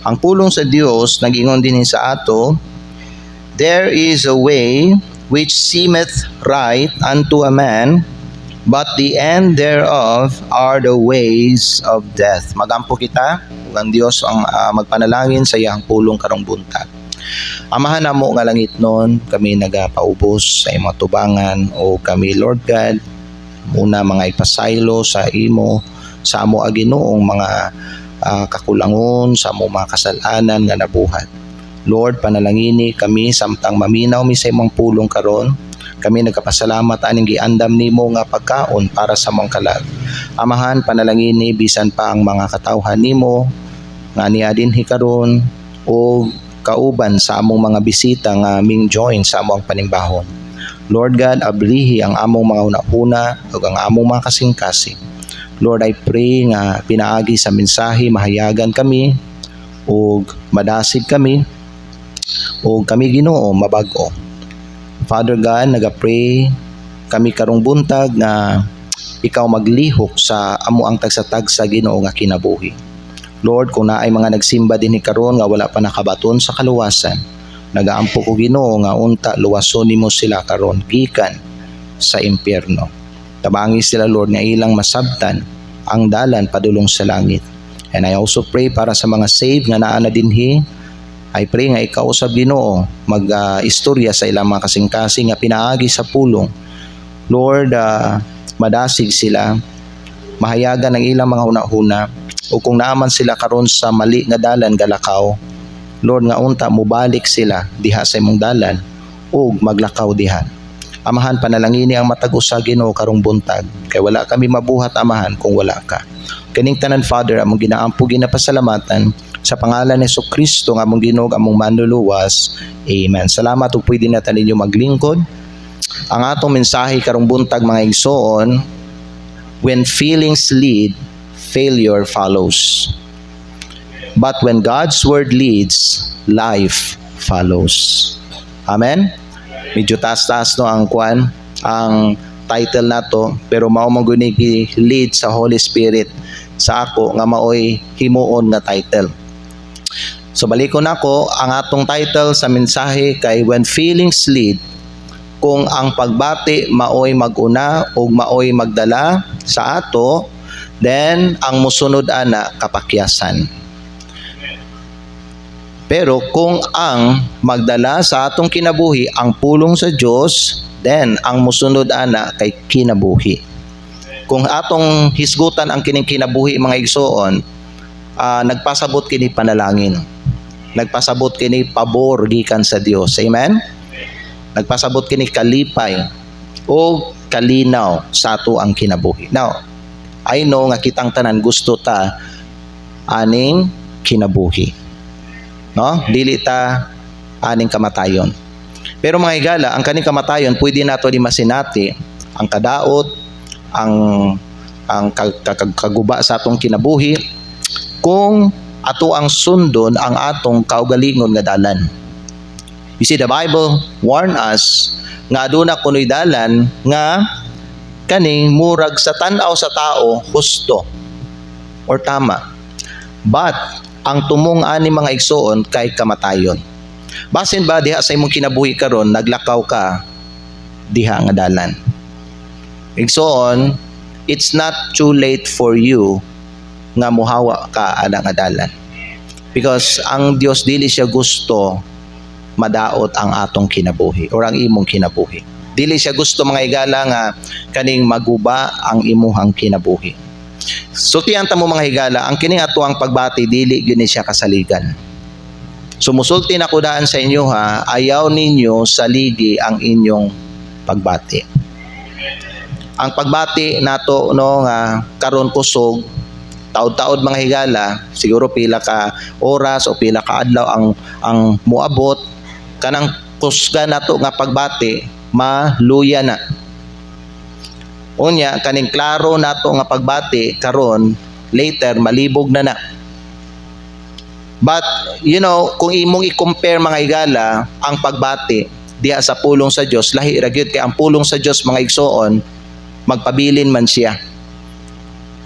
Ang pulong sa Dios nag-ingon din sa ato, there is a way which seemeth right unto a man, but the end thereof are the ways of death. Magampo kita, ug ang Dios ang magpanalangin sa iyang pulong karong buntag. Amahan namo nga langit nun, kami nagapaubos sa imong tubangan, o kami Lord God, muna mga ipasaylo sa imo, sa amo Ginoong mga kakulangon, sa amo mga kasalanan nga nabuhat. Lord, panalangini kami samtang maminaw mi sa imong pulong karon. Kami nagkapasalamat aning giandam nimo nga pagkaon para sa mong kalag. Amahan, panalangini bisan pa ang mga katawhan nimo nga niya dinhi karon, o kauban sa among mga bisita nga aming join sa among panimbahon. Lord God, ablihi ang among mga una-una ug ang among mga kasing-kasing. Lord, I pray nga pinaagi sa mensahe mahayagan kami ug madasig kami ug kami Ginoo mabag-o. Father God, naga-pray kami karong buntag na ikaw maglihok sa amo ang tagsatag sa Ginoo nga kinabuhi. Lord, kung naay mga nagsimba dinhi karon nga wala pa nakabaton sa kaluwasan, nagaampo ko Ginoo nga unta luwason nimo sila karon gikan sa impyerno. Tabangi sila Lord nga ilang masabtan ang dalan padulong sa langit. And I also pray para sa mga saved nga naa na dinhi. I pray nga ikaw usab Ginoo mag-istorya sa ilang mga kasing-kasing nga pinaagi sa pulong. Lord, madasig sila, mahayagan ang ilang mga hunahuna, o kung naaman sila karon sa mali nga dalan galakaw, Lord, nga unta mubalik sila diha sa imong dalan ug maglakaw diha. Amahan, panalangini ang matag usa Ginoo karong buntag, kay wala kami mabuhat amahan kung wala ka. Kaning tanan Father, among ginaampo ginapasalamatan sa pangalan ni Jesucristo nga among Ginoo, among manluluwas. Amen. Salamat ug pwede na taninyo maglingkod. Ang atong mensahe karong buntag mga igsoon, when feelings lead, failure follows. But when God's word leads, life follows. Amen? Medyo taas-taas no ang title nato, pero mao man guni lead sa Holy Spirit sa ako nga maoy himuon nga title. So balikon nako, ang atong title sa mensahe kay when feelings lead, kung ang pagbati maoy maguna o maoy magdala sa ato, then ang musunod ana kapakyasan. Pero kung ang magdala sa atong kinabuhi ang pulong sa Dios, then ang musunod ana kay kinabuhi. Kung atong hisgutan ang kining kinabuhi mga igsoon, nagpasabot kini panalangin. Nagpasabot kini pabor gikan sa Dios. Amen? Nagpasabot kini kalipay o kalinaw sa ato ang kinabuhi. Now, I know nga kitang tanan gusto ta aning kinabuhi. No? Dili ta aning kamatayon. Pero mga higala, ang kaning kamatayon pwede nato di masinati ang kadaot, ang kaguba sa atong kinabuhi kung ato ang sundon ang atong kaugalingon nga dalan. You see, the Bible warn us nga aduna kunoy dalan nga kaning murag sa tan-aw sa tao husto or tama, but ang tumong ani mga igsoon kay kamatayon. Basin ba diha sa imong kinabuhi karon naglakaw ka diha nga dalan? Igsoon, it's not too late for you nga muhawa ka ana nga dalan, because ang Dios dili siya gusto madaot ang atong kinabuhi or ang imong kinabuhi. Dili siya gusto mga higala nga kaning maguba ang imuhang kinabuhi. So tiyanta mo mga higala, ang kining ato ang pagbati dili gyud ni siya kasaligan. Sumusulti na ko daan sa inyo ha, ayaw ninyo saligi ang inyong pagbati. Ang pagbati nato no nga karon kusog, taod-taod mga higala, siguro pila ka oras o pila ka adlaw ang muabot kanang kusga nato nga pagbati maluya na. Unya kaning klaro nato nga pagbati karon later malibog na. But you know, kung imong i-compare mga higala ang pagbati diha sa pulong sa Dios, lahi ra gyud kay ang pulong sa Dios mga igsoon magpabilin man siya.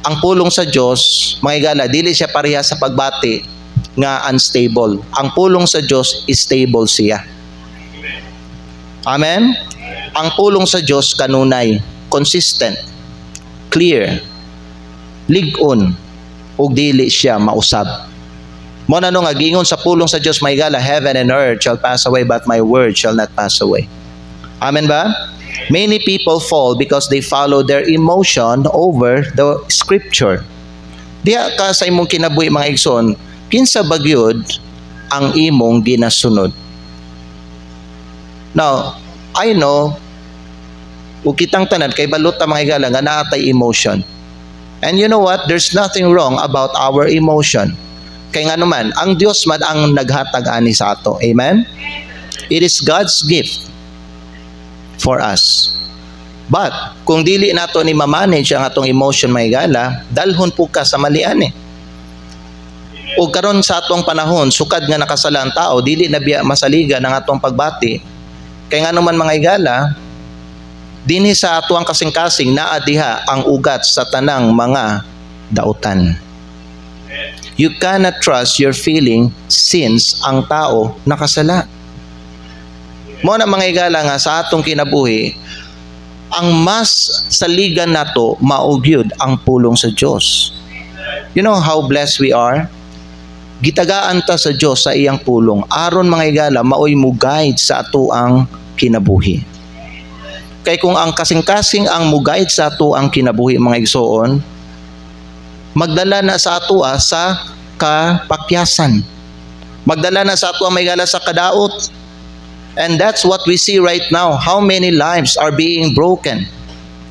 Ang pulong sa Dios mga higala dili siya pareha sa pagbati nga unstable. Ang pulong sa Dios stable siya. Amen? Ang pulong sa Dios kanunay, consistent, clear, lig-on, ug dili siya mausab. Mo na nga gingon sa pulong sa Dios may gala, heaven and earth shall pass away but my word shall not pass away. Amen ba? Many people fall because they follow their emotion over the scripture. Diya ka sa imong kinabuhi mga igsoon, kinsa bagyod ang imong ginasunod. Now, I know ug kitang tanan kay balot ta mga igala nga naatay emotion. And you know what? There's nothing wrong about our emotion. Kay nga naman, ang Dios man ang naghatag ani sa ato. Amen? It is God's gift for us. But kung dili nato ni ma-manage ang atong emotion may gala, dalhon po ka sa malian eh. O karon sa atong panahon, sukad nga nakasala ang tao, dili na biya masaligan ang atong pagbati. Kaya nga naman mga igala, dinhi sa atuang kasing-kasing naa diha ang ugat sa tanang mga dautan. You cannot trust your feeling since ang tao nakasala. Mo na mga igala nga sa atong kinabuhi, ang mas saligan nato maugyod ang pulong sa Dios. You know how blessed we are? Gitagaan ta sa Dios sa iyang pulong aron mga igala maoy mo guide sa atuang kinabuhi. Kay kung ang kasing-kasing ang mo guide sa atuang kinabuhi mga igsoon, magdala na sa atua sa kapakyasan. Magdala na sa atua may gala sa kadaot. And that's what we see right now. How many lives are being broken,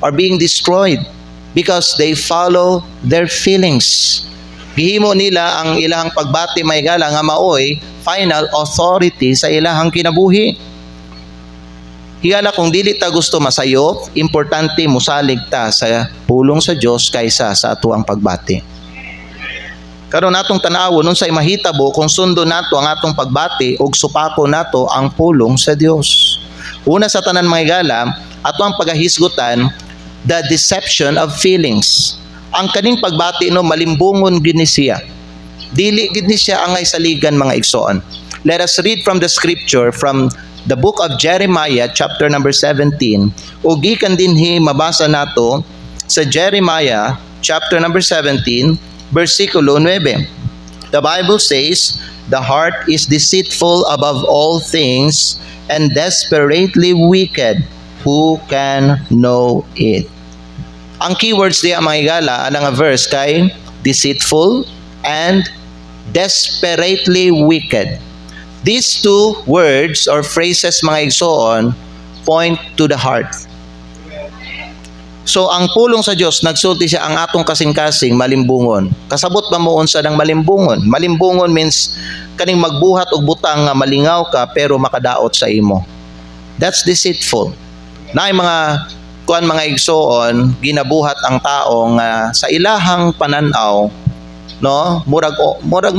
are being destroyed because they follow their feelings. Gihimo nila ang ilahang pagbati may gala nga maoy final authority sa ilahang kinabuhi. Higala kung dili ta gusto masayo, importante musalig ta sa pulong sa Dios kaysa sa atuang pagbati. Karon natong tan-awon unsay mahitabo kung sundo nato ang atong pagbati ug supako nato ang pulong sa Dios. Una sa tanan mga gala, ato ang pagahisgutan the deception of feelings. Ang kaning pagbati no malimbungon gid ni siya. Dili gid ni siya angay saligan mga igsoon. Let us read from the scripture from the book of Jeremiah chapter number 17. Ug gikan dinhi mabasa nato sa Jeremiah chapter number 17 versikulo 9. The Bible says, "The heart is deceitful above all things and desperately wicked. Who can know it?" Ang keywords diya mga igala, anang verse kay deceitful and desperately wicked. These two words or phrases mga igsoon point to the heart. So ang pulong sa Dios nagsulti siya ang atong kasing-kasing malimbungon. Kasabot ba mo unsa ng malimbungon? Malimbungon means kaning magbuhat og butang nga malingaw ka pero makadaot sa imo. That's deceitful. Naay mga kuan mga igsoon ginabuhat ang tao nga sa ilahang pananaw no murag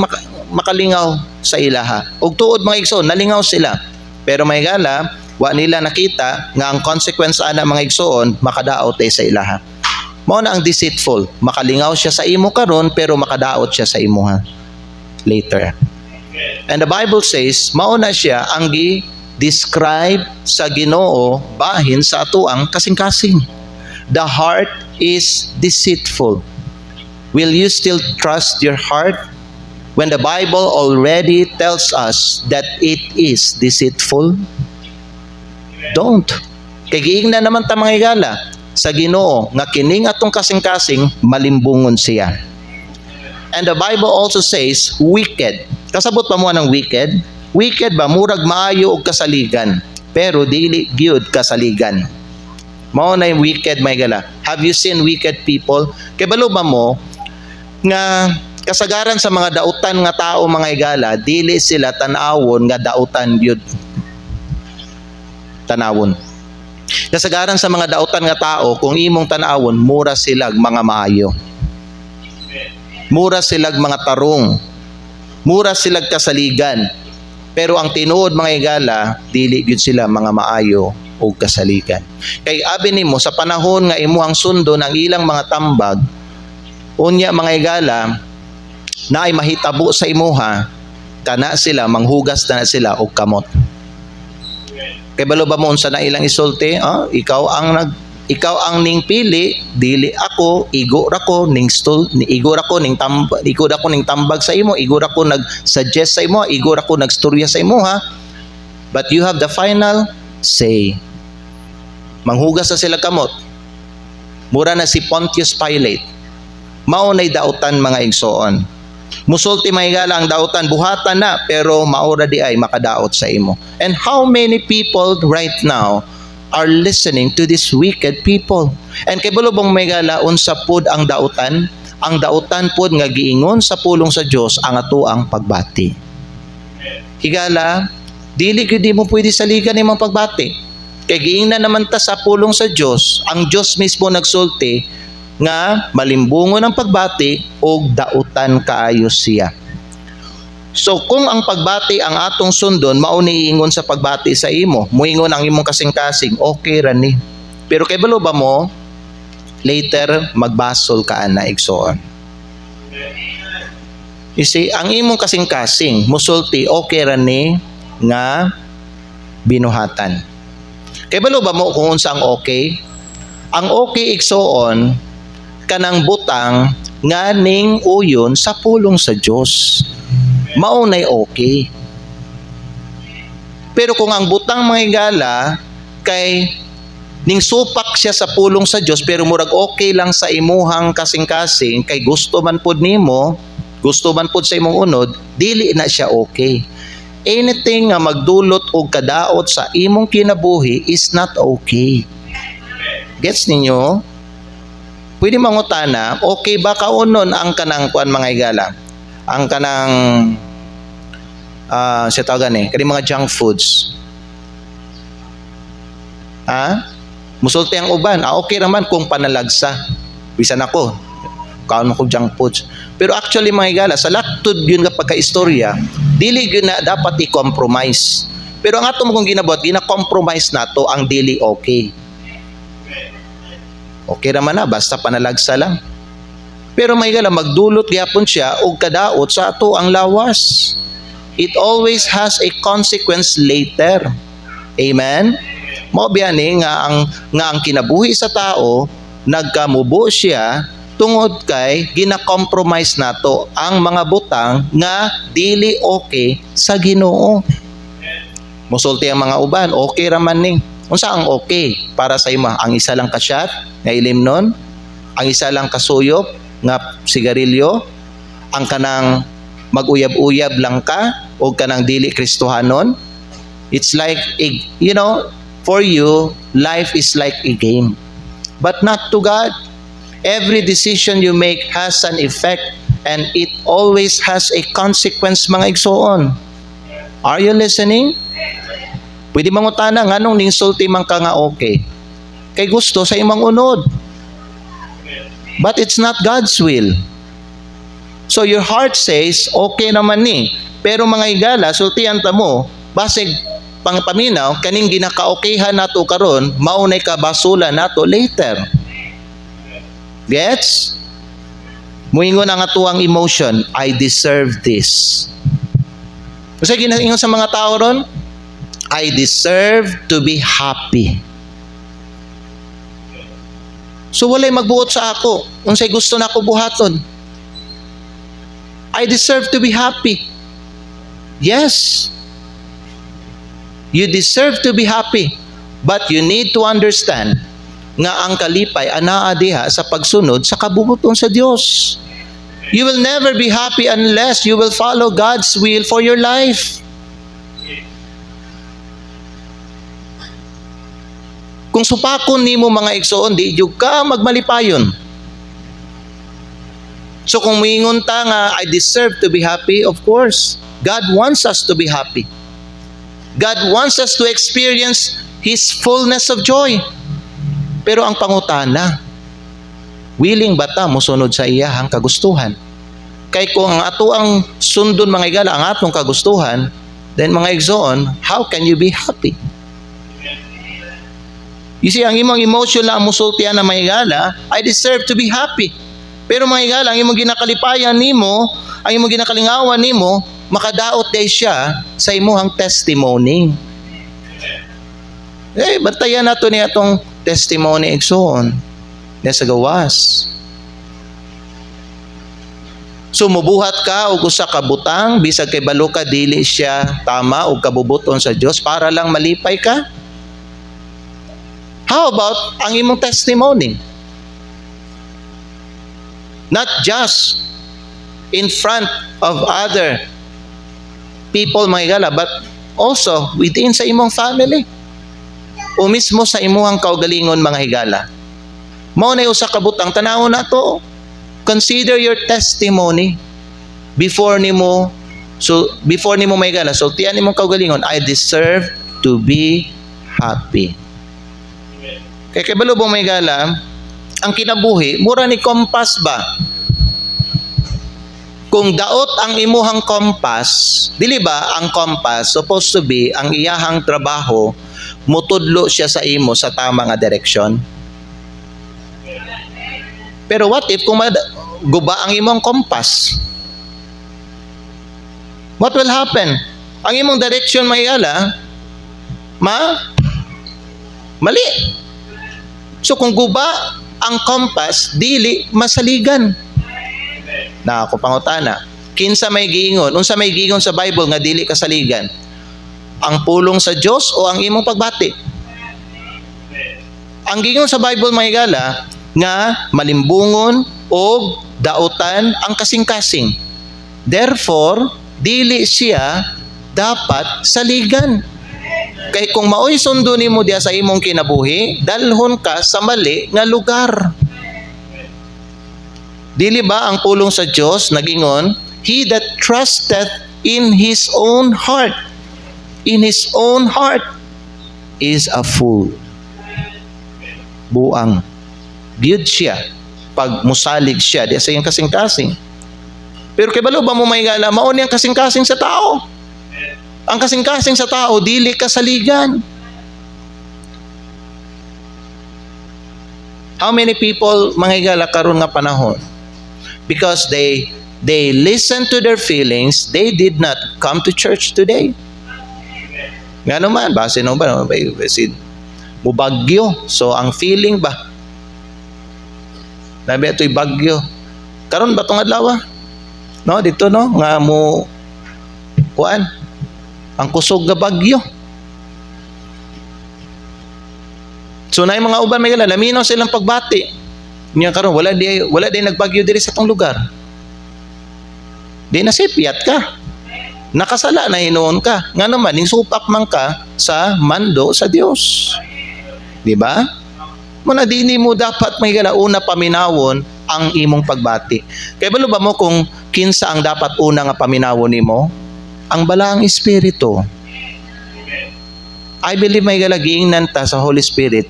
makalingaw sa ilaha. Ug tuod mga igsoon nalingaw sila. Pero may gala wa nila nakita nga ang consequence ana mga igsoon makadaot sa ilaha. Mao na ang deceitful, makalingaw siya sa imo karon pero makadaot siya sa imuha later. And the Bible says mao na siya ang gi-describe sa Ginoo bahin sa atuang kasing-kasing. The heart is deceitful. Will you still trust your heart when the Bible already tells us that it is deceitful? Don't. Kay giingna naman ta mga igala sa Ginoo nga kining atong kasing-kasing malimbungon siya. And the Bible also says wicked. Kasabot pa mo ng wicked? Wicked ba murag maayo og kasaligan, pero dili gyud kasaligan. Mao na yung wicked mga igala. Have you seen wicked people? Kay balo ba mo nga kasagaran sa mga dautan nga tao mga igala, dili sila tan-awon nga dautan gyud. Tanawon. Kasagaran sa mga dautan nga tao, kung imong tanawon, mura silag mga maayo. Mura silag mga tarong. Mura silag kasaligan. Pero ang tinuod mga igala, dili gyud sila mga maayo o kasaligan. Kay abi nimo sa panahon nga imuhang sundo ng ilang mga tambag, unya mga igala, na ay mahitabo sa imuha, kana sila, manghugas na sila og kamot. Kay balo ba mo unsa na ilang isulti? Ikaw ang ning pili, dili ako, igo ra ko ning tambag sa imo, igo ra ko nag-suggest sa imo, igo ra ko nagstorya sa imo ha. But you have the final say. Manghugas na sila kamot. Mura na si Pontius Pilate. Maunay dautan mga igsoon. Musulti mahigala ang dautan, buhatan na, pero maura di ay makadaot sa imo. And how many people right now are listening to these wicked people? And kay bulubong mahigala, unsa pud ang dautan? Ang dautan pud nga giingon sa pulong sa Dios ang atoang pagbati. Higala, dili gyud mo pwede saligan imong pagbati. Kay giingnan naman ta sa pulong sa Dios, ang Dios mismo nagsulti nga malimbungon ang pagbati o dautan kaayos siya. So kung ang pagbati ang atong sundon, mao ni ingon sa pagbati sa imo, muingon ang imong kasing-kasing, okay ra ni. Pero kay balo ba mo, later magbasol ka na igsoon. You see, ang imong kasing-kasing, musulti, okay ra ni nga binuhatan. Kay balo ba mo kung unsa ang okay? Ang okay igsoon, kanang butang nga ning uyon sa pulong sa Dios. Maunay okay. Pero kung ang butang mga higala kay ning supak siya sa pulong sa Dios pero murag okay lang sa imuhang kasing-kasing kay gusto man pud nimo, gusto man pud sa imong unod, dili na siya okay. Anything nga magdulot og kadaot sa imong kinabuhi is not okay. Gets ninyo? Pwede mangutana, okay ba kaunon ang kanang kuan mga higala? Ang kanang siya tawagan kani mga junk foods. Musulti ang uban. Okay raman kung panalagsa. Bisan ako, kaon ko junk foods. Pero actually mga higala, sa laktod yun nga pagka-istorya, dili yun na dapat i-compromise. Pero ang ato mo kung ginabot, gina-compromise nato ang dili okay. Okay raman na, basta panalagsa lang. Pero may gala, magdulot gyapon siya og kadaot sa ato ang lawas. It always has a consequence later. Amen? Mao biyani nga ang kinabuhi sa tao, nagkamubo siya tungod kay gina-compromise nato ang mga butang nga dili okay sa Ginoo. Musulti ang mga uban, okay raman ning. Unsa ang okay para sa imo? Ang isa lang ka shot nga ilimnon, ang isa lang kasuyop nga sigarilyo, ang kanang mag-uyab-uyab lang ka o kanang dili Kristohanon. It's like for you, life is like a game. But not to God. Every decision you make has an effect and it always has a consequence mga igsoon. Are you listening? Pwede mangutana nganong ningsulti man ka nga okay. Kay gusto sa imong unod. But it's not God's will. So your heart says, okay naman ni. Pero mga higala, sultihan ta mo, basig pangpaminaw, kaning ginaka-okayhan nato karon, maunay ka basula nato later. Gets? Muingon ang atuang emotion, I deserve this. Kasi ginaingon sa mga tao ron, I deserve to be happy. So walay magbuot sa ako, unsay gusto na ako buhaton. I deserve to be happy. Yes. You deserve to be happy. But you need to understand nga ang kalipay anaa diha sa pagsunod sa kabubuton sa Dios. You will never be happy unless you will follow God's will for your life. Kung supakon nimo mga igsoon, di jud ka magmalipayon. So kung moingon ta nga I deserve to be happy, of course, God wants us to be happy. God wants us to experience His fullness of joy. Pero ang pangutana, willing ba ta mosunod sa iyahang kagustuhan? Kay kung ang ato ang sundon mga igala ang atong kagustuhan, then mga igsoon, how can you be happy? You see, ang imong emotion lang musultian na mahigala, I deserve to be happy. Pero mga higala, ang imong ginakalipayan nimo, ang imong ginakalingawan nimo, makadaot day siya sa imuhang testimony. Bantayan nato niya itong testimony igsoon niya sa gawas. Sumubuhat ka og usa ka butang bisag kay balo ka dili siya tama og kabubuton sa Dios para lang malipay ka. How about ang imong testimony? Not just in front of other people, mga higala, but also within sa imong family. O mismo sa imuhang kaugalingon, mga higala. Mao na usa ka butang tanawon nato. Consider your testimony before nimo mga higala. So tiyan nimong kaugalingon, I deserve to be happy. Kay kabalo mga higala, ang kinabuhi mura ni kompas ba? Kung daot ang imuhang kompas, dili ba ang kompas supposed to be ang iyahang trabaho mutudlo siya sa imo sa tama nga direksyon? Pero what if kung guba ang imong kompas? What will happen? Ang imong direksyon mayala mali. So kung guba ang kompas, dili masaligan. Na ako pangutana, kinsa may giingon, unsa may giingon sa Bible nga dili kasaligan? Ang pulong sa Dios o ang imong pagbati? Ang giingon sa Bible mga higala nga malimbungon o dautan ang kasing-kasing. Therefore, dili siya dapat saligan. Kay kung maoy sundo nimo diya sa imong kinabuhi, dalhon ka sa mali nga lugar. Dili ba ang pulong sa Dios nagingon, he that trusteth in his own heart is a fool. Buang. Gyud siya pag musalig siya diya sa iyang kasing-kasing. Pero kay balo ba mo mahigala, mao ni ang kasing-kasing sa tao. Ang kasing-kasing sa tao dili kasaligan. How many people mga higala karon nga panahon, because they listen to their feelings, they did not come to church today. Nga naman, base no ba? Mubagyo. So, ang feeling ba? Nabi ito'y bagyo. Karon ba itong adlaw? No, dito no? Nga mo, kuan? Ang kusog nga bagyo. So, na yung mga uban may laminaw silang pagbati. Niya karon wala di nagbagyo diri sa tong lugar. Di nasipyat ka. Nakasala na hinuon ka. Nga naman supak man ka sa mando sa Dios. Di ba? Muna dini mo dapat may una paminawon ang imong pagbati. Kay balo ba mo kung kinsa ang dapat una nga paminawon nimo? Ang balaang espiritu. I believe may giingnan ta sa Holy Spirit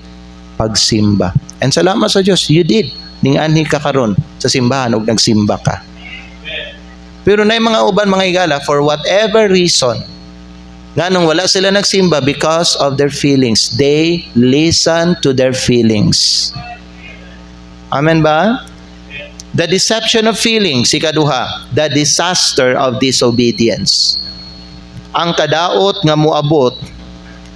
pagsimba. And salamat sa Diyos, you did. Ning-anhi ka karon sa simbahan ug nagsimba ka. Pero na mga uban mga higala, for whatever reason, nganong wala sila nagsimba because of their feelings. They listen to their feelings. Amen ba? The deception of feelings, ikaduha, the disaster of disobedience. Ang kadaot nga muabot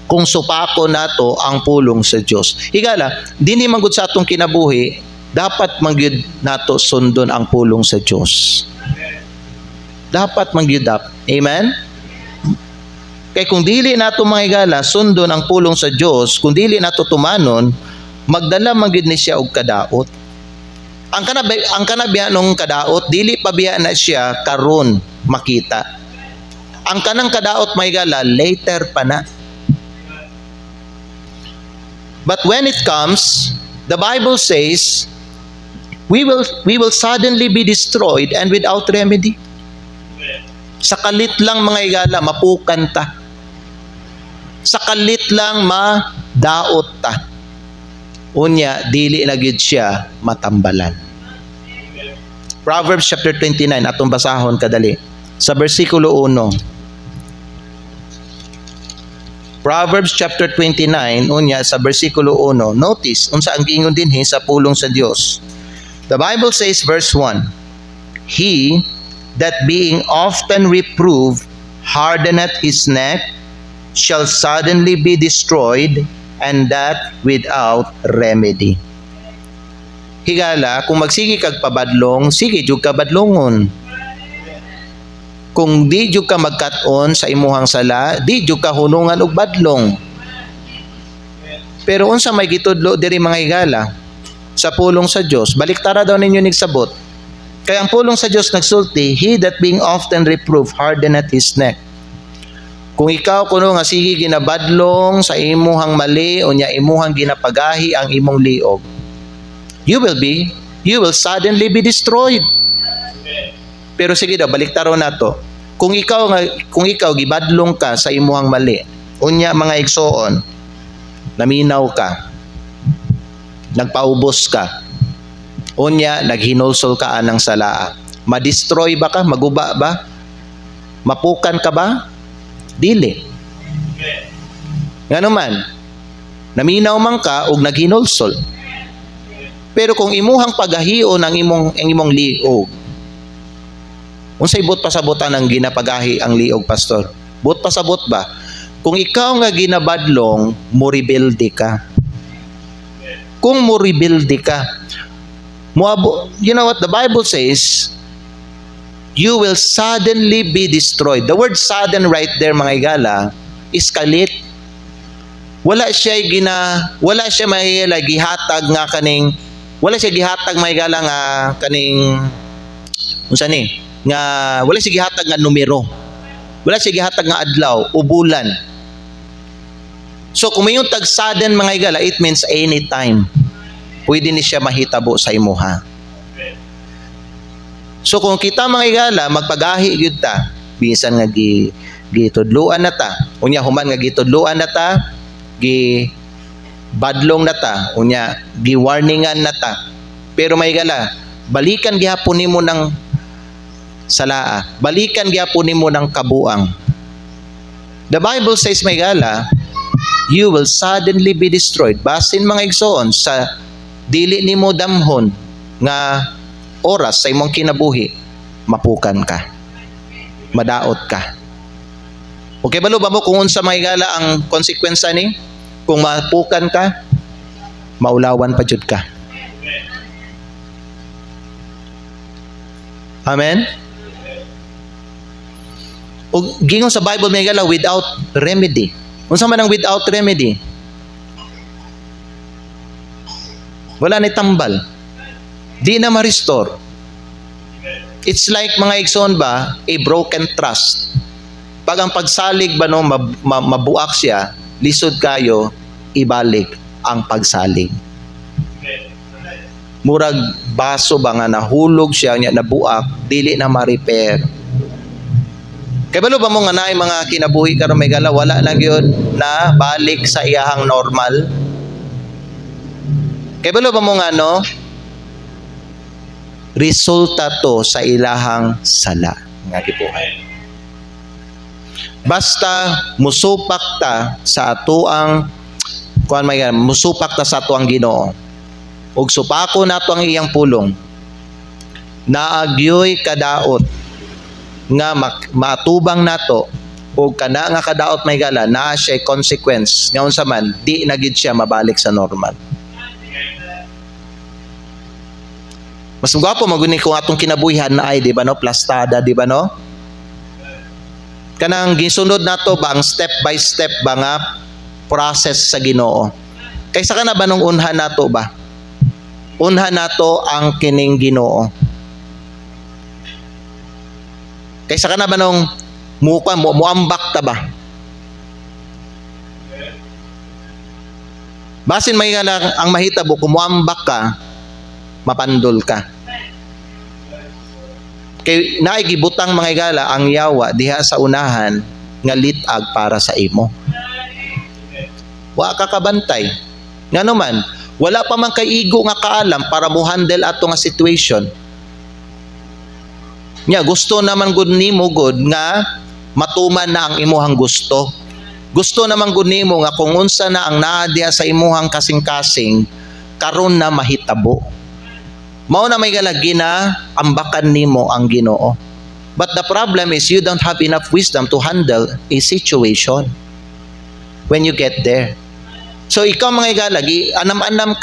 kung supako nato ang pulong sa Dios. Higala, dinhi man gud sa atong kinabuhi, dapat mangyud nato sundon ang pulong sa Dios. Dapat mangyud. Amen? Kay kung dili nato mga higala sundon ang pulong sa Dios, kung dili nato tumanon, magdala mangyud ni siya og kadaot. Ang kanabiya nung kadaot, dili pa biya na siya karon makita. Ang kanang kadaot mga higala, later pa na. But when it comes, the Bible says, we will suddenly be destroyed and without remedy. Sa kalit lang mga higala, mapukan ta. Sa kalit lang madaot ta. Unya, dili na gyud siya matambalan. Proverbs chapter 29, atong basahon kadali. Sa versikulo 1. Proverbs chapter 29, unya sa versikulo 1. Notice, unsa ang giingon dinhi sa pulong sa Dios. The Bible says, verse 1, He that being often reproved hardeneth his neck shall suddenly be destroyed, and that without remedy. Higala, kung magsigi kag pabadlong, sige jud ka badlongon. Kung di jud ka magkat-on sa imuhang sala, di jud ka hunungan og badlong. Pero unsa may gitudlo diri mga higala sa pulong sa Dios, baliktara daw ninyo nigsabot. Kaya ang pulong sa Dios nagsulti, He that being often reproved hardeneth his neck. Kung ikaw kuno nga sige ginabadlong sa imuhang mali o nya imuhang ginapagahi ang imong liog, you will suddenly be destroyed. Pero sige daw, baliktaron nato. Kung ikaw gibadlong ka sa imuhang mali, unya mga igsoon, naminaw ka, nagpaubos ka, unya naghinulsol ka anang salaa, ma-destroy ba ka? Maguba ba? Mapukan ka ba? Dili. Ngano man, naminaw man ka ug naghinulsol. Pero kung imuhang pagahion ang imong liog, unsay but pasabutan ang ginapagahi ang liog, pastor? But pasabot ba? Kung ikaw nga ginabadlong, moribilde ka. Kung moribilde ka, you know what the Bible says? You will suddenly be destroyed. The word sudden right there, mga igala, is kalit. Wala siya mahila gihatag nga kaning, wala siya gihatag mga igala nga kaning, unsa ni? Nga wala siya gihatag nga numero. Wala siya gihatag nga adlaw o bulan. So kung may yung tag sudden mga igala, it means anytime. Pwede ni siya mahitabo sa imuha. So kung kita mga igala, magpagahi gyud ta, bisan nga gitudluan na ta, unya human nga gitudluan na ta, badlong na ta, unya giwarningan na ta. Pero mga igala, balikan gihapon nimo ng salaa, balikan gihapon nimo ng kabuang. The Bible says mga igala, you will suddenly be destroyed. Basin mga igsoon sa dili nimo damhon nga oras sa imong kinabuhi, mapukan ka, madaot ka. Okay ba ba mo kung unsa mga igala ang konsekwensya ni? Kung mapukan ka, maulawan pa jud ka. Amen? O gingon sa Bible mga igala, without remedy. Unsa man ang without remedy? Wala ni tambal. Di na ma-restore. It's like mga igsoon ba, a broken trust. Pag ang pagsalig ba no, mabuak siya, lisod kayo, ibalik ang pagsalig. Murag baso ba nga nahulog siya, nabuak, dili na ma-repair. Kaya balo ba mo nga naay mga kinabuhi karon may gala, wala na gyud na balik sa iyahang normal? Kaya balo ba mo nga no, resulta to sa ilahang sala nga gibuhat. Basta musupak ta sa atoang musupak ta sa atoang Ginoo. Ug supako nato ang iyang pulong. Naagyoy kadaot nga matubang nato ug kana nga kadaot may gala naa siya consequence nga unsa man di na gid siya mabalik sa normal. Mas gwapo maguni kung atong kinabuhihan na ay, di ba no? Plastada, di ba no? Kanang gisunod nato ba ang step by step ba nga process sa Ginoo. Kaysa ka na ba nung unhan nato ba? Unhan nato ang kining Ginoo. Kaysa ka na ba nung muambak ta ba? Basin may nga ang mahitabo, kung muambak ka, mapandol ka. Kay naigibutang mga igala ang yawa diha sa unahan nga litag para sa imo. Wa ka kabantay. Ngano man, wala pa man kay igo nga kaalam para mo handle ato nga situation. Nya gusto naman gud nimo gud nga matuman na ang imuhang gusto. Gusto naman gud nimo nga kung unsa na ang naa diha sa imuhang kasing-kasing karon na mahitabo. Mao na may gala ginaambakan nimo ang Ginoo. But the problem is you don't have enough wisdom to handle a situation when you get there. So ikaw mga igala, gianam-anam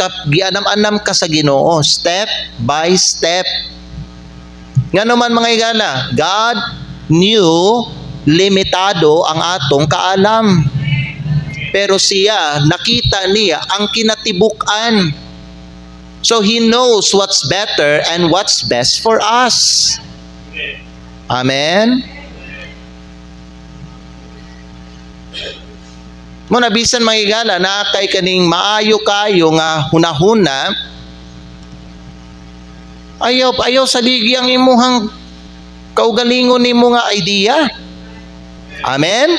ka sa Ginoo step by step. Nga naman mga igala, God knew limitado ang atong kaalam. Pero siya, nakita niya ang kinatibukan. So He knows what's better and what's best for us. Amen? Muna bisan mga igala na kay kaning maayo kayo nga hunahuna, ayaw saligi ang imuhang kaugalingon nimo nga idea. Amen?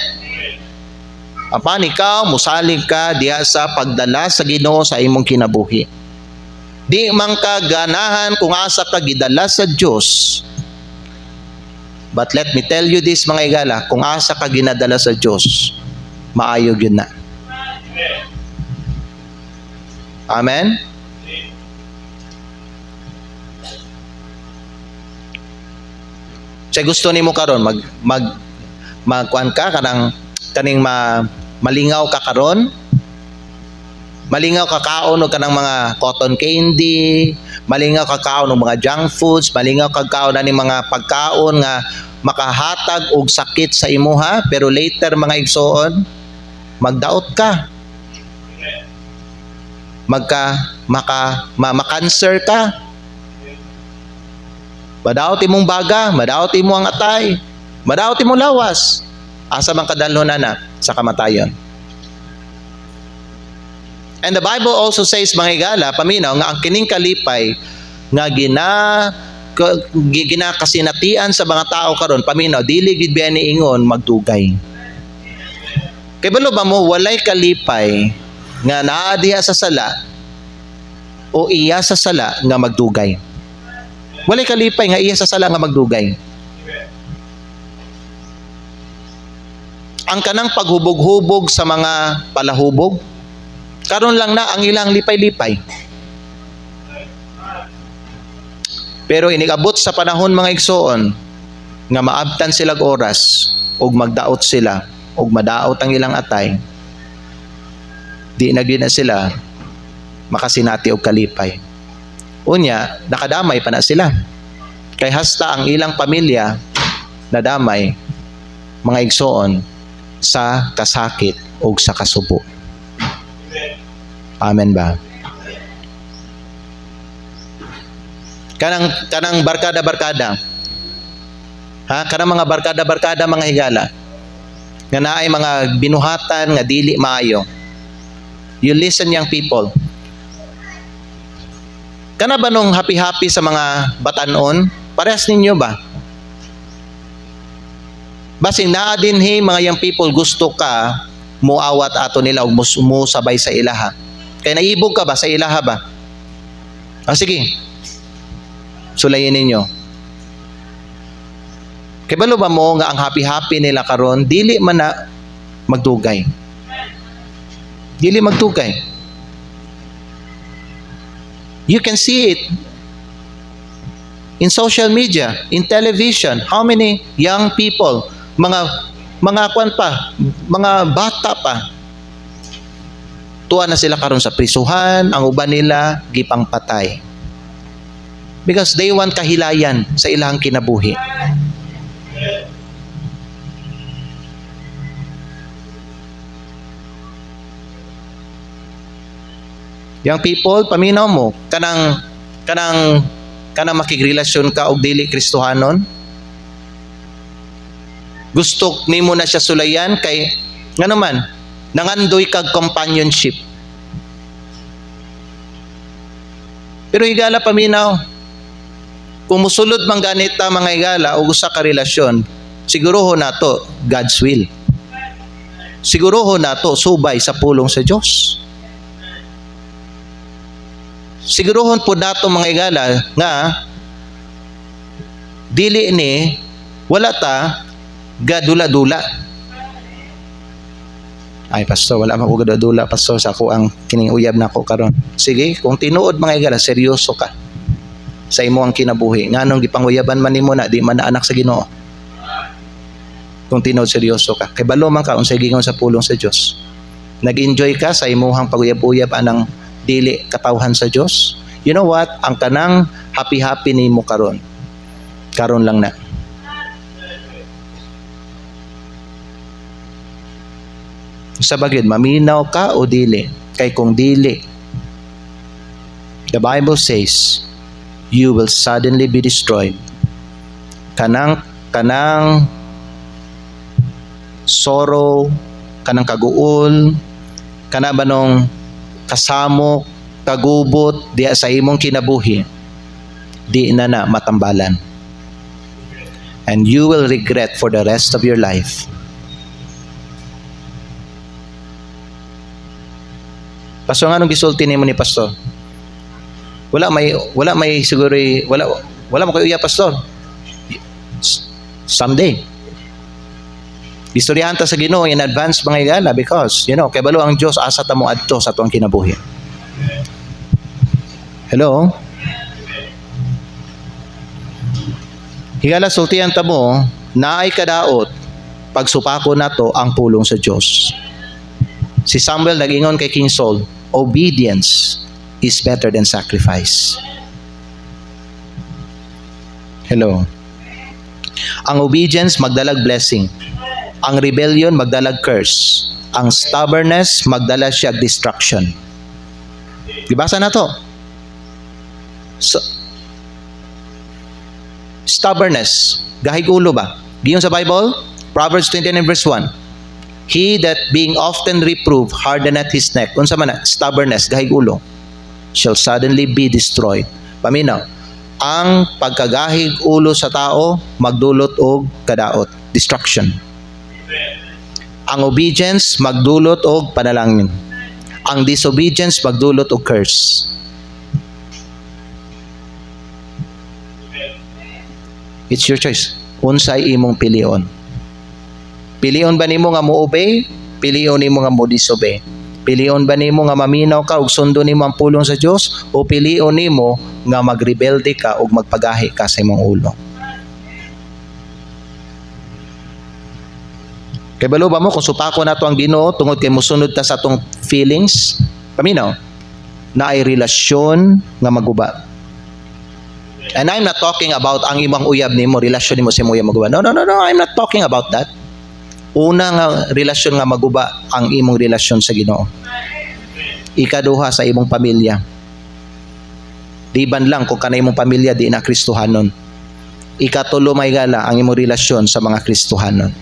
Apan ikaw musalig ka diha sa pagdala sa Ginoo sa imong kinabuhi. Di man ka ganahan kung asa ka gidala sa Dios. But let me tell you this mga igala, kung asa ka ginadala sa Dios, maayog yun na. Amen? Sa gusto nimo karon magkuan ka kaning malingaw ka karon, malingaw ka kaon og kanang mga cotton candy, malingaw ka kaon og mga junk foods, malingaw ka kaon ani mga pagkaon nga makahatag og sakit sa imuha, pero later mga igsoon magdaot ka. Makanser ka. Madaot imong baga, madaot imong atay, madaot imong lawas. Asa man kadalhon na sa kamatayon. And the Bible also says mga igala, paminaw nga ang kining kalipay nga ginakasinatian sa mga tao karon, paminaw dili gid biya niingon magdugay. Kay balo ba mo walay kalipay nga naa diha sa sala o iya sa sala nga magdugay. Walay kalipay nga iya sa sala nga magdugay. Ang kanang paghubog-hubog sa mga palahubog, karon lang na ang ilang lipay-lipay. Pero inigabot sa panahon mga igsoon nga maabtan silag oras ug magdaot sila ug madaot ang ilang atay, di na sila makasinati og kalipay. Unya, nakadamay pa na sila. Kay hasta ang ilang pamilya nadamay mga igsoon sa kasakit ug sa kasubo. Amen ba? Kanang barkada-barkada. Kanang mga barkada-barkada mga higala. Nga naay mga binuhatan nga dili maayo. You listen young people. Kana ba nung happy-happy sa mga batanon? Parehas ninyo ba? Basing naa din mga young people gusto ka muawat ato nila ug musabay sa ilaha. Kaya naibog ka ba sa ilaha ba? Sige. Sulayin ninyo. Kaya balo ba mo nga ang happy-happy nila karon dili man na magdugay. Dili magdugay. You can see it in social media, in television. How many young people, mga kwan pa, mga bata pa, tuwa na sila karon sa prisuhan, ang uban nila gipang patay. Because they want kahilayan sa ilang kinabuhi. Young people, paminaw mo, kanang makigrelasyon ka og dili Kristohanon. Gusto nimo na siya sulayan kay nga naman nangandoy kag companionship. Pero higala paminaw, kung musulod man ganita mga higala o usa ka relasyon, siguroho nato God's will. Siguroho nato subay sa pulong sa Dios. Sigurohon po nato mga higala nga dili ni wala ta gadula-dula. Ay pastor, wala man ko gadula pastor sa ako ang kining uyab nako karon. Sige, kung tinuod mga higala seryoso ka. sa imo ang kinabuhi. Nganong gipanguyaban man nimo na di man na anak sa Ginoo. Kung tinod seryoso ka, kay balo man ka unsay gingon sa pulong sa Dios. Nag-enjoy ka sa imuhang paguyab-uyab anang dili katawhan sa Dios. You know what? Ang kanang happy-happy nimo karon. Karon lang na. Sa bagid, maminaw ka o dili? Kay kung dili, the Bible says, you will suddenly be destroyed. Kanang sorrow, kanang kaguol, kana ba nung kasamok, kagubot, diya sa imong kinabuhi, di na matambalan. And you will regret for the rest of your life. Pastor, anong gisulti nimo ni pastor? Wala may siguro wala mo kayo iya pastor. Someday. Istoryahan ta sa Ginoo in advance mga igala because kay balo ang Dios asa ta mo adto sa atong kinabuhi. Hello? Higala sultihan ta mo naay kadaot pagsupako nato ang pulong sa Dios. Si Samuel nag-ingon kay King Saul, obedience is better than sacrifice. Hello. Ang obedience magdalag blessing. Ang rebellion magdalag curse. Ang stubbornness magdala siya destruction. Dibasa na to. So, stubbornness, gahig ulo ba? Giyon sa Bible, Proverbs 29 verse 1. He that being often reproved hardeneth his neck. Unsa man na? Stubbornness, gahig ulo, shall suddenly be destroyed. Paminaw, ang pagkagahig ulo sa tao magdulot og kadaot, destruction. Ang obedience magdulot og panalangin. Ang disobedience magdulot og curse. It's your choice. Unsay imong pilion? Pilion ba nimo nga mo-obey? Pilion nimo nga mo-disobey? Pilion ba nimo nga maminaw ka ug sundo nimo ang pulong sa Dios o pilion nimo nga magrebelde ka ug magpagahi ka sa imong ulo? Kay balo ba mo kung supako nato ang Ginoo tungod kay mosunod ta sa atong feelings? Paminaw, naay relasyon nga maguba. And I'm not talking about ang imong uyab nimo, relasyon nimo sa imong uyab maguba. No, I'm not talking about that. Una nga relasyon nga maguba ang imong relasyon sa Ginoo. Ikaduha sa imong pamilya. Diban lang kung kanay imong pamilya di na Kristohanon. Ikatulo may gala ang imong relasyon sa mga Kristohanon.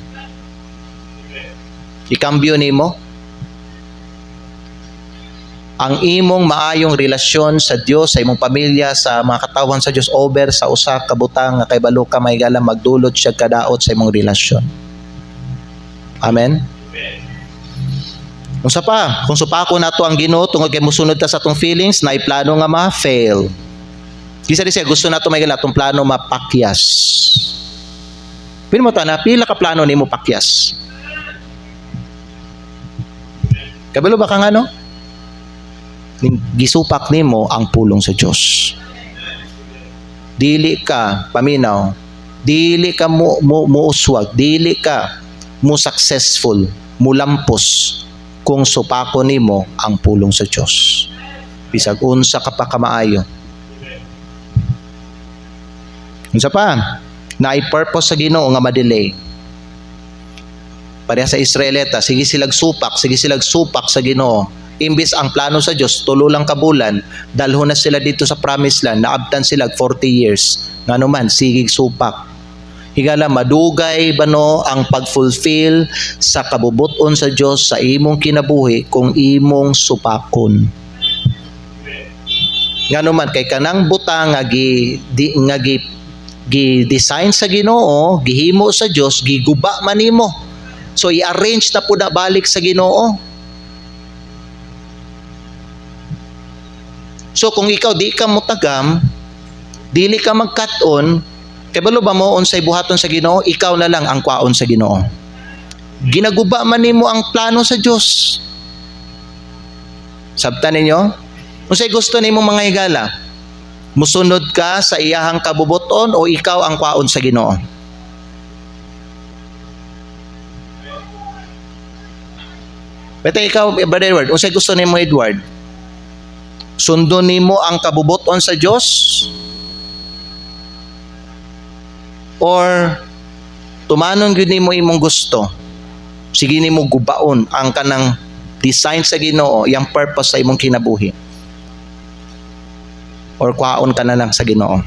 Ikambyo nimo ang imong maayong relasyon sa Dios, sa imong pamilya, sa mga katawhan sa Dios over sa usa ka butang nga kay balo ka may gala magdulot siya kadaot sa imong relasyon. Amen. Unsa pa, kung supako nato ang Ginoo tungod kay mosunod ta sa atong feelings, na plano nga ma-fail. Kisa gusto nato may gala atong plano mapakyas. Pili mo ta na pila ka plano nimo pakyas. Kabalo ba kang ano? Gisupak nimo ang pulong sa Dios. Dili ka paminaw, dili ka muuswag, dili ka mo successful, mo lampos kung supako nimo ang pulong sa Dios. Bisag unsa ka pa kamaayo. Unsa pa? Naay purpose sa Ginoo nga ma-delay. Pareha sa Israelita, sige silag supak sa Ginoo. Imbis ang plano sa Dios tulo lang ka bulan, dalhon na sila dito sa promised land, naabtan sila 40 years. Ngano man sigig supak. Higala madugay bano ang pag-fulfill sa kabubuton sa Dios sa imong kinabuhi kung imong supakon. Ngano man kay kanang butang nga gi-design sa Ginoo, gihimo sa Dios, giguba man nimo. So i-arrange na pud balik sa Ginoo. So kung ikaw di ka mutagam, dili ka mag-cut-on, kay balo ba mo unsay buhaton sa Ginoo, ikaw na lang ang kwaon sa Ginoo. Ginaguba man nimo ang plano sa Dios. Sabtan ninyo? Unsay gusto nimo mga higala? Musunod ka sa iyahang kabubuton o ikaw ang kwaon sa Ginoo? Pero ikaw, Brother Edward, unsay gusto nimo, Edward? Sundon nimo ang kabubuton sa Dios? Or tumanon gyud nimo imong gusto? Sige nimo gubaon ang kanang design sa Ginoo, yang purpose sa imong kinabuhi? Or kwaon ka na lang sa Ginoo?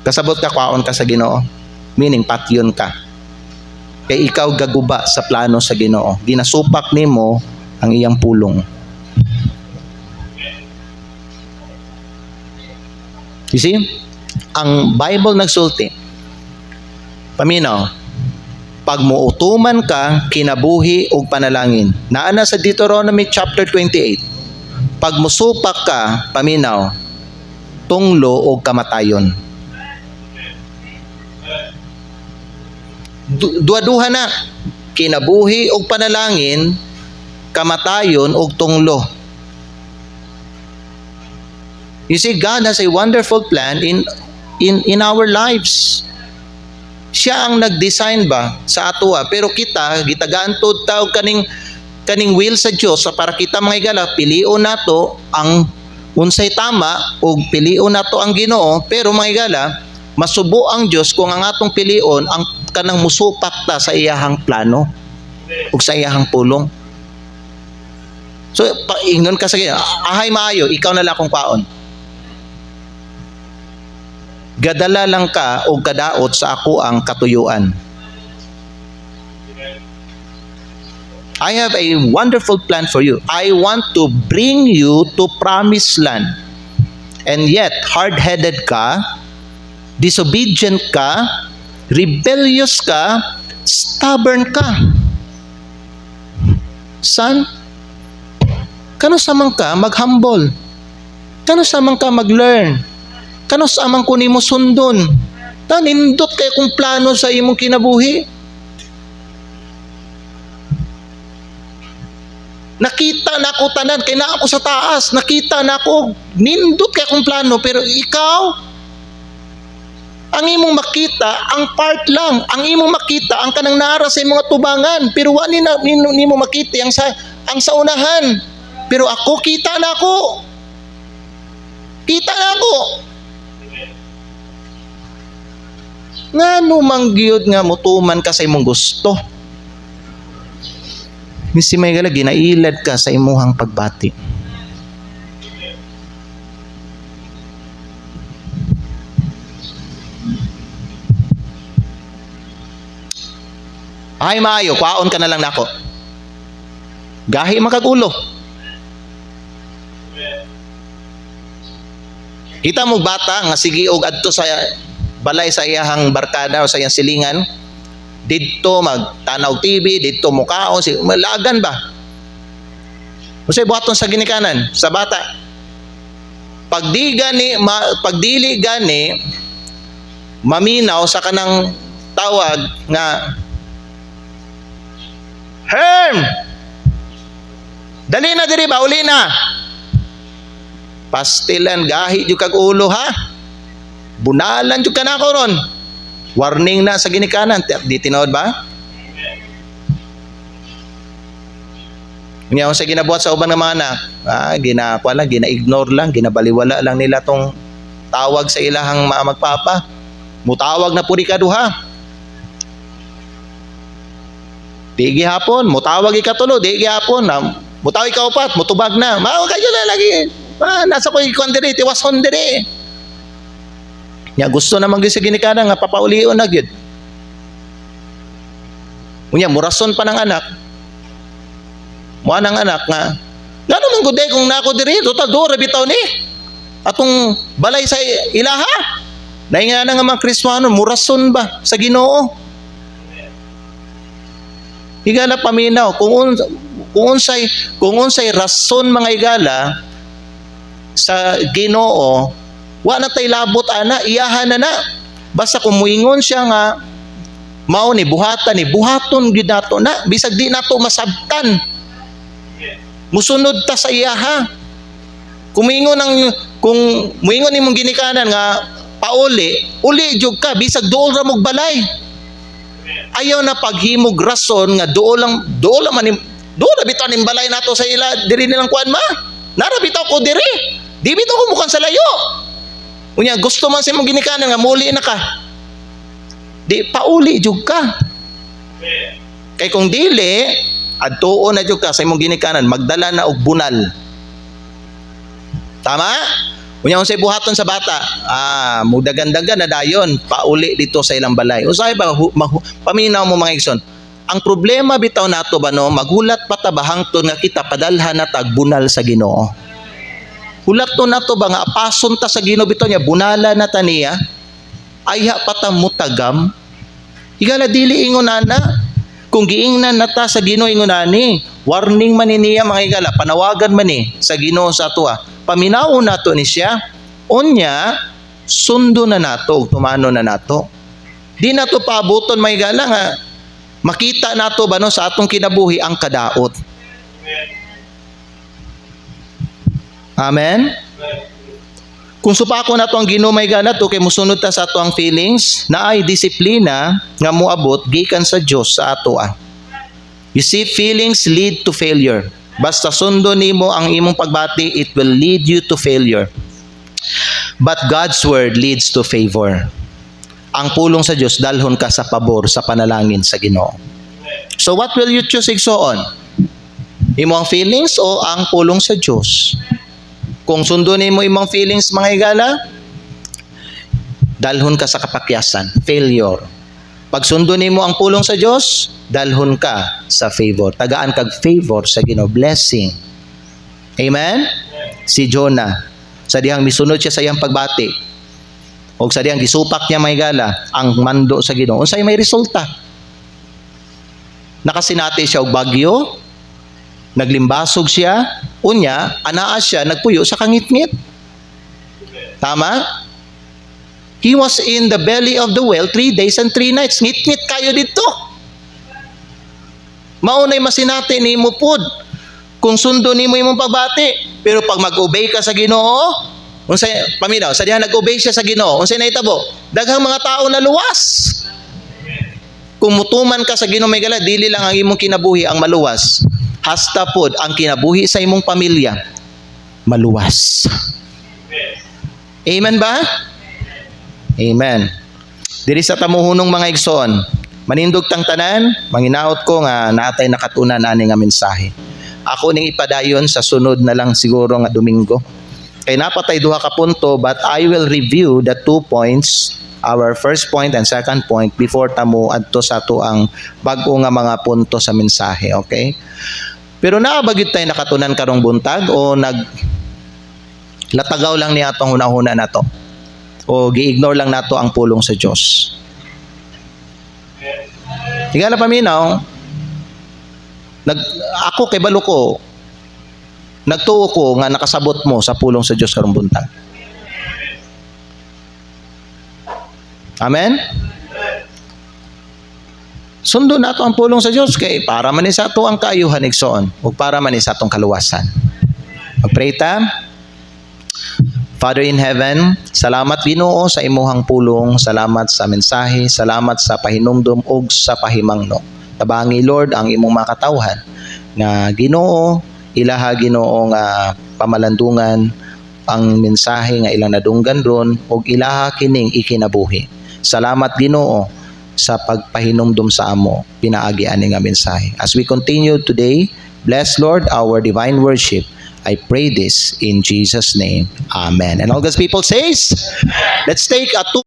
Kasabot ka, kwaon ka sa Ginoo, meaning patyon ka. Kay ikaw gaguba sa plano sa Ginoo. Ginasupak nimo ang iyang pulong. You see? Ang Bible nagsulti. Paminaw, pag muutuman ka, kinabuhi og panalangin. Naana sa Deuteronomy chapter 28. Pag musupak ka, paminaw, tunglo og kamatayon. Duha-duha na, kinabuhi og panalangin, kamatayon og tunglo. You see, God has a wonderful plan in our lives. Siya ang nag-design ba sa atoa, pero kita gitagaan tud ta og kaning will sa Dios para kita mga higala pilion nato ang unsay tama ug pilion nato ang Ginoo, pero mga higala masubo ang Dios kung ang atong pilion ang kanang musupak ta sa iyahang plano ug sa iyahang pulong. So ingon ka sa ahay maayo, ikaw na lang akong kwaon. Gadala lang ka o kadaot sa ako ang katuyuan. I have a wonderful plan for you. I want to bring you to promised land. And yet, hard-headed ka, disobedient ka, rebellious ka, stubborn ka. Son, kano samang ka mag-humble? Kano samang ka mag-learn? Kano samang ko nimo sundon? Tanindot kay kung plano sa imong kinabuhi. Nakita na ako tanan, kay na ako sa taas, nakita na ako, nindot kay kung plano, pero ikaw, ang imong makita, ang part lang, ang imong makita, ang kanang nara sa imong tubangan, pero wala nimo makita ang sa unahan. Pero ako, kita na ako. Kita na ako. Ngano manggiyod nga mutuman ka sa imong gusto? Misi may gala, ginailad ka sa imuhang pagbati. Ay maayo, kwaon ka na lang nako. Gahi makagulo. Kita mo bata nga sige og adto sa balay sa iyahang barkada o sa iyang silingan, didto magtanaw TV, didto mukaon, malagan ba? Usay buhaton sa ginikanan sa bata. Pagdili gani maminaw sa kanang tawag nga Herm! Dali na diri ba, uli na. Pastilan gahi jud kag ulo ha. Bunalan jud kana ko ron. Warning na sa ginikanan, di tinuod ba? Ngayon sa ginabuhat sa ubang ng mga anak, gina-ignore lang, ginabaliwala lang nila tong tawag sa ilahang magpapa. Mutawag na puri ka duha. Di gihapon, mutawag ikatulo, di gihapon, mutawag ka upat, mutubag na. Mao kayo na lagi. Nasa ko ikon diri, tiwason diri. Nya gusto naman gyud sa ginikanan nga papaulion na gyud. Unya murason pa ng anak. Mo nang anak nga ngano man gud kung nako diri total do ra bitaw ni atong balay sa ilaha. Nainga na nga mga Kristiyano murason ba sa Ginoo? Higala paminaw kung unsay rason mga higala sa Ginoo, wa na tay labot ana, iyahan na. Basta kung muingon siya nga mao ni buhatan ni buhaton gyud nato na bisag di nato masabtan. Musunod ta sa iyaha. Kung muingon nimong ginikanan nga pauli, uli jud ka bisag duol ra mog balay. Ayaw na paghimog rason nga duol lang na bitaw ning balay nato sa ila diri nilang kuan ma. Nara bitaw ko diri. Di bitaw ko mukan sa layo. Unya gusto man sa imong ginikanan nga muli na ka. Di pauli jud ka. Kay kung dili adtuon na jud ka sa imong ginikanan magdala na og bunal. Tama? Unya unsay buhaton sa bata? Mudagan-dagan na dayon pauli dito sa ilang balay. Usay ba paminaw mo mga igsoon? Ang problema bitaw nato ba no, maghulat pa ta ba hangtod nga kita padalhan na tagbunal sa Ginoo. Hulat to nato ba nga apason ta sa Ginoo bitaw niya bunala na ta niya. Ayha pa ta mutagam. Igala dili ingon ana. Kung giingnan na ta sa Ginoo ingon ani, warning man niya mga igala, panawagan man ni sa Ginoo sa ato. Paminaw nato ni siya. Unya sundo na nato, tumano na nato. Di nato paabuton mga igala nga makita nato ba no sa atong kinabuhi ang kadaot. Amen. Kung supako nato ang Ginoo may gana to kay musunod ta sa ato ang feelings na ay disiplina nga moabot gikan sa Dios sa ato. You see, feelings lead to failure. Basta sundo nimo ang imong pagbati, it will lead you to failure. But God's word leads to favor. Ang pulong sa Dios dalhon ka sa pabor sa panalangin sa Ginoo. So what will you choose igsoon? Imo ang feelings o ang pulong sa Dios? Kung sundo nimo imong feelings mga igala, dalhon ka sa kapakyasan, failure. Pag sundo nimo ang pulong sa Dios, dalhon ka sa favor. Tagaan kag favor sa Ginoo, blessing. Amen? Si Jonah, sa dihang misunod siya sa iyang pagbati, o sa diyang gisupak niya may gala ang mando sa Ginoo, unsay may resulta. Nakasinati siya og bagyo, naglimbasog siya, unya anaa siya nagpuyo sa kangitngit. Tama? He was in the belly of the whale 3 days and 3 nights. Ngit-ngit kayo dito. Maunay masinati nimo pud kung sundo nimo imong pagbati, pero pag mag-obey ka sa Ginoo, unsay paminaw sa diha nag-obey siya sa Ginoo, unsay nahitabo? Daghang mga tao na luwas. Kung mutuman ka sa Ginoo may gala, dili lang ang imong kinabuhi ang maluwas. Hasta pod ang kinabuhi sa imong pamilya maluwas. Amen ba? Amen. Diri sa tamuhunong mga igsoon, manindog tang tanan, manginaot ko nga naatay nakatunan ani nga mensahe. Ako ning ipadayon sa sunod na lang siguro nga Domingo. Kay napatay duha ka punto, but I will review the 2 points, our first point and second point, before tamo adto sa ato ang bag-o nga mga punto sa mensahe, okay? Pero naabagid tayo nakatunan karong buntag o latagaw lang niya atong hunahuna na to, o gi-ignore lang nato ang pulong sa Dios. Higala paminaw, ako kay balo ko, nagtuo ko nga nakasabot mo sa pulong sa Dios karong buntag. Amen? Sundo nato ang pulong sa Dios kay para man ni sa ato ang kaayuhan igsoon ug para man ni sa atong kaluwasan. Magpray ta. Father in heaven, salamat Ginoo sa imuhang pulong, salamat sa mensahe, salamat sa pahinumdom ug sa pahimangno. Tabangi Lord ang imong makatawhan nga Ginoo, ilaha Ginoo nga pamalandungan ang mensahe nga ilang nadunggan ron ug ilaha kining ikinabuhi. Salamat Ginoo sa pagpahinumdom sa amo pinaagi ani nga mensahe. As we continue today, bless Lord our divine worship. I pray this in Jesus' name. Amen. And all God's people says, let's take a